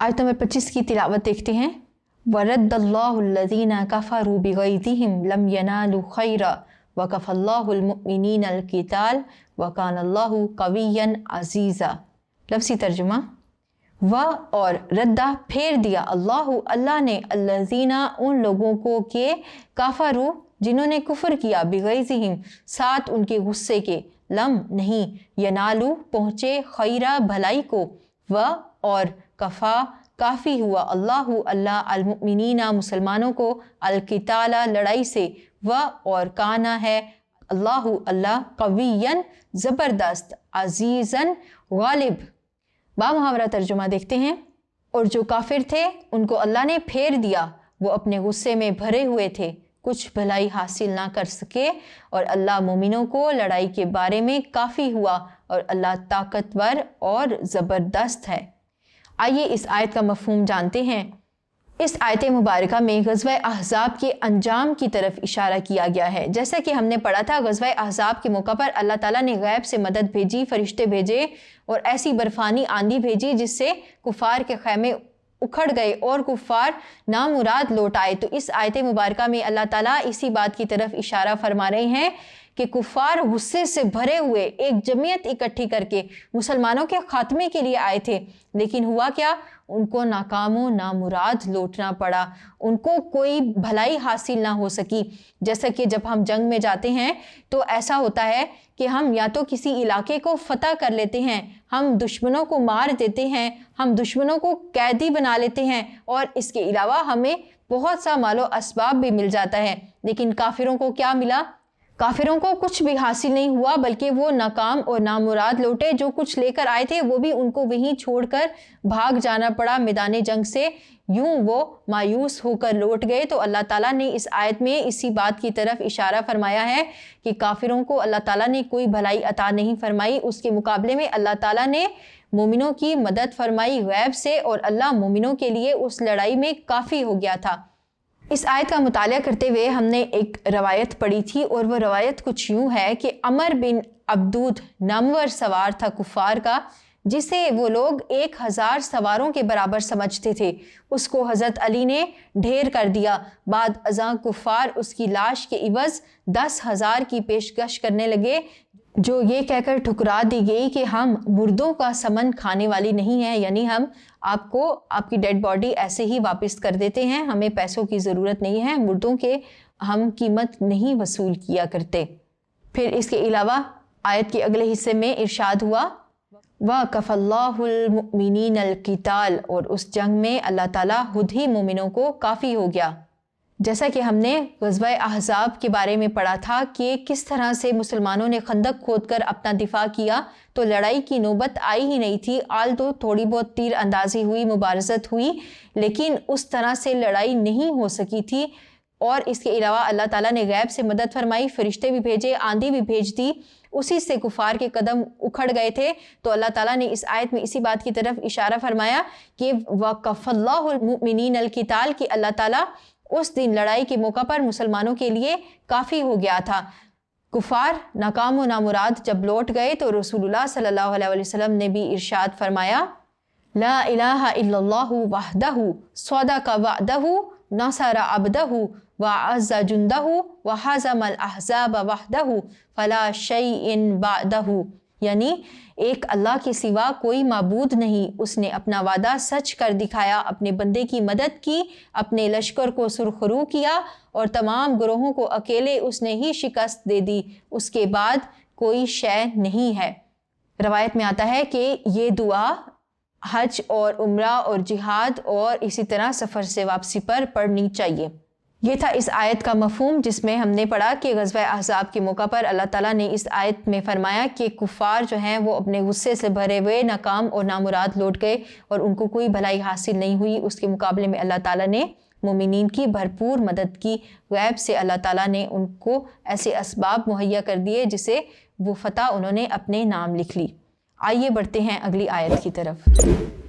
आयत नंबर 25 की तिलावत देखते हैं। वरद्दल्लाहुल्लज़ीना कफ़रू बिग़ैज़िहिम लम यनालू खैरा वकफ़ल्लाहुल मुमिनीनल क़िताल वकानल्लाहु क़विय्यन अज़ीज़ा। लफ्ज़ी तर्जुमा, व और रद्दा फेर दिया अल्लाह ने अल्लज़ीना उन लोगों को के काफ़रू जिन्होंने कुफ्र किया बिग़ैज़िहिम साथ उनके गुस्से के, लम नहीं, यनालू पहुँचे, खैरा भलाई को, व और कफ़ा काफ़ी हुआ, अल्लाह अलमुमिनीना मुसलमानों को, अलकिताला लड़ाई से, व और काना है अल्लाह क़विय्यन ज़बरदस्त, अज़ीज़न गालिब। बामुहावरा तर्जुमा देखते हैं। और जो काफिर थे उनको अल्लाह ने फेर दिया, वो अपने गुस्से में भरे हुए थे, कुछ भलाई हासिल ना कर सके, और अल्लाह मोमिनों को लड़ाई के बारे में काफ़ी हुआ, और अल्लाह ताकतवर और ज़बरदस्त है। आइए इस आयत का मफ़हूम जानते हैं। इस आयत मुबारका में ग़ज़वा अहज़ाब के अंजाम की तरफ इशारा किया गया है। जैसा कि हमने पढ़ा था, ग़ज़वा अहज़ाब के मौका पर अल्लाह ताला ने गैब से मदद भेजी, फरिश्ते भेजे और ऐसी बर्फ़ानी आंधी भेजी जिससे कुफ़ार के ख़ैमे उखड़ गए और कुफ़ार नामुराद लौट आए। तो इस आयत मुबारका में अल्लाह ताला इसी बात की तरफ इशारा फरमा रहे हैं कि कुफ़ार गुस्से से भरे हुए एक जमीयत इकट्ठी करके मुसलमानों के ख़ात्मे के लिए आए थे, लेकिन हुआ क्या, उनको नाकामो नामुराद लौटना पड़ा, उनको कोई भलाई हासिल ना हो सकी। जैसा कि जब हम जंग में जाते हैं तो ऐसा होता है कि हम या तो किसी इलाके को फतह कर लेते हैं, हम दुश्मनों को मार देते हैं, हम दुश्मनों को कैदी बना लेते हैं, और इसके अलावा हमें बहुत सा मालो असबाब भी मिल जाता है। लेकिन काफिरों को क्या मिला? काफिरों को कुछ भी हासिल नहीं हुआ, बल्कि वो नाकाम और नामुराद लौटे। जो कुछ लेकर आए थे वो भी उनको वहीं छोड़कर भाग जाना पड़ा मैदान जंग से। यूं वो मायूस होकर लौट गए। तो अल्लाह ताला ने इस आयत में इसी बात की तरफ इशारा फरमाया है कि काफिरों को अल्लाह ताला ने कोई भलाई अता नहीं फरमाई, उसके मुकाबले में अल्लाह ताला ने मोमिनों की मदद फरमाई गैब से, और अल्लाह मोमिनों के लिए उस लड़ाई में काफ़ी हो गया था। इस आयत का मुताला करते हुए हमने एक रवायत पढ़ी थी, और वह रवायत कुछ यूँ है कि अमर बिन अब्दूद नामवर सवार था कुफ़ार का, जिसे वो लोग 1000 सवारों के बराबर समझते थे। उसको हज़रत अली ने ढेर कर दिया। बाद अज़ां कुफ़ार उसकी लाश के इवज़ 10,000 की पेशकश करने लगे, जो ये कहकर ठुकरा दी गई कि हम मुर्दों का समन खाने वाली नहीं है, यानी हम आपको आपकी डेड बॉडी ऐसे ही वापस कर देते हैं, हमें पैसों की ज़रूरत नहीं है, मुर्दों के हम कीमत नहीं वसूल किया करते। फिर इसके अलावा आयत के अगले हिस्से में इरशाद हुआ व कफ़ल्लाहुल मुमिनीनल क़िताल, और उस जंग में अल्लाह ताला खुद ही मोमिनों को काफ़ी हो गया। जैसा कि हमने ग़ज़वा अहज़ाब के बारे में पढ़ा था कि किस तरह से मुसलमानों ने खंदक खोदकर अपना दिफा किया, तो लड़ाई की नौबत आई ही नहीं थी। आल तो थोड़ी बहुत तीर अंदाजी हुई, मुबारज़त हुई, लेकिन उस तरह से लड़ाई नहीं हो सकी थी। और इसके अलावा अल्लाह ताला ने गैब से मदद फरमाई, फरिश्ते भी भेजे, आंधी भी भेज दी, उसी से कुफ़ार के कदम उखड़ गए थे। तो अल्लाह ताला ने इस आयत में इसी बात की तरफ इशारा फरमाया कि वक़फ़ल्लाहुल मुमिनीनल क़िताल, कि अल्लाह ताला उस दिन लड़ाई के मौका पर मुसलमानों के लिए काफ़ी हो गया था। कुफ़ार नाकाम व नामुराद जब लौट गए तो रसूलुल्लाह सल्लल्लाहु अलैहि वसल्लम ने भी इरशाद फरमाया, ला इलाहा इल्लल्लाहु वहदहु सदक़ वअदहु नसर अब्दहु व अज़्ज़ जुंदहु व हज़मल अहज़ाब वहदहु फला शैइन बअदहु, यानी एक अल्लाह के सिवा कोई माबूद नहीं, उसने अपना वादा सच कर दिखाया, अपने बंदे की मदद की, अपने लश्कर को सुरखरू किया, और तमाम ग्रोहों को अकेले उसने ही शिकस्त दे दी, उसके बाद कोई शय नहीं है। रवायत में आता है कि ये दुआ हज और उम्रा और जिहाद और इसी तरह सफ़र से वापसी पर पढ़नी चाहिए। ये था इस आयत का मफ़हूम, जिसमें हमने पढ़ा कि ग़ज़वा अहज़ाब के मौका पर अल्लाह ताला ने इस आयत में फ़रमाया कि कुफ़ार जो हैं वो अपने गुस्से से भरे हुए नाकाम और नामुराद लौट गए और उनको कोई भलाई हासिल नहीं हुई। उसके मुकाबले में अल्लाह ताला ने मोमिनीन की भरपूर मदद की। गैब से अल्लाह ताला ने उनको ऐसे असबाब मुहैया कर दिए जिसे वो फ़तह उन्होंने अपने नाम लिख ली। आइए बढ़ते हैं अगली आयत की तरफ।